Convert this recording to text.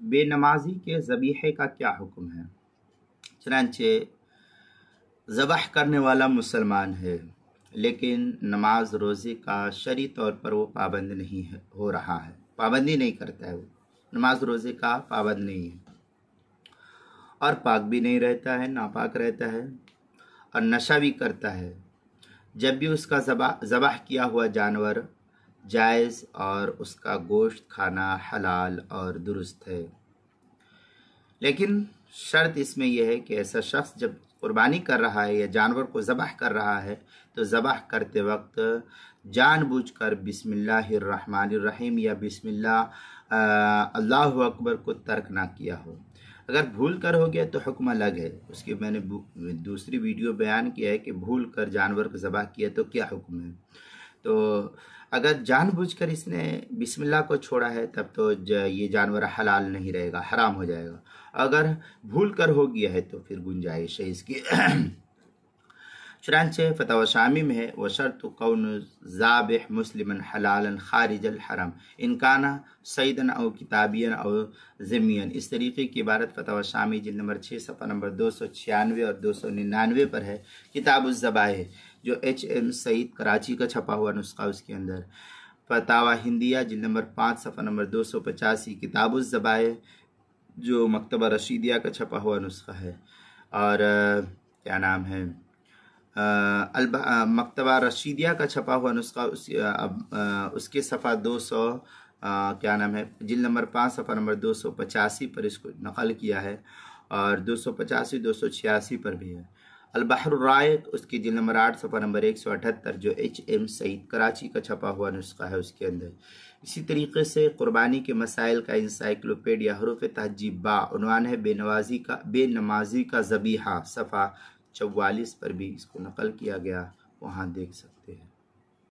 بے نمازی کے ذبیحے کا کیا حکم ہے؟ چنانچہ ذبح کرنے والا مسلمان ہے لیکن نماز روزے کا شرعی طور پر وہ پابند نہیں ہو رہا ہے، پابندی نہیں کرتا ہے، وہ نماز روزے کا پابند نہیں ہے اور پاک بھی نہیں رہتا ہے، ناپاک رہتا ہے اور نشہ بھی کرتا ہے، جب بھی اس کا ذبح کیا ہوا جانور جائز اور اس کا گوشت کھانا حلال اور درست ہے۔ لیکن شرط اس میں یہ ہے کہ ایسا شخص جب قربانی کر رہا ہے یا جانور کو ذبح کر رہا ہے تو ذبح کرتے وقت جان بوجھ کر بسم اللہ الرحمن الرحیم یا بسم اللہ اللہ اکبر کو ترک نہ کیا ہو۔ اگر بھول کر ہو گیا تو حکم الگ ہے، اس کی میں نے دوسری ویڈیو بیان کیا ہے کہ بھول کر جانور کو ذبح کیا تو کیا حکم ہے۔ تو اگر جان بوجھ کر اس نے بسم اللہ کو چھوڑا ہے تب تو یہ جانور حلال نہیں رہے گا، حرام ہو جائے گا۔ اگر بھول کر ہو گیا ہے تو پھر گنجائش ہے اس کی۔ چنانچہ فتاوی شامی میں ہے وشرط کون ذابح مسلما حلالا خارج الحرم ان کانا سیدن او کتابین او ذمین۔ اس طریقے کی عبارت فتاوی شامی جلد نمبر 6 صفحہ نمبر 296 اور 299 پر ہے، کتاب الذبائح جو HM سعید کراچی کا چھپا ہوا نسخہ اس کے اندر، فتاوی ہندیہ جلد نمبر 5 صفحہ نمبر 285 کتاب الذبائح جو مکتبہ رشیدیہ کا چھپا ہوا نسخہ ہے، اور کیا نام ہے مکتبہ رشیدیہ کا چھپا ہوا نسخہ اس کے صفحہ 200 کیا نام ہے جلد نمبر 5 صفحہ نمبر 285 پر اس کو نقل کیا ہے، اور 285 286 پر بھی ہے۔ البحر الرائق اس کی جلد نمبر 8 صفحہ نمبر 178 جو HM سعید کراچی کا چھپا ہوا نسخہ ہے اس کے اندر۔ اسی طریقے سے قربانی کے مسائل کا انسائکلوپیڈیا حروف تہجیب با عنوان ہے بے نمازی کا ذبیحہ، صفحہ 44 پر بھی اس کو نقل کیا گیا، وہاں دیکھ سکتے ہیں۔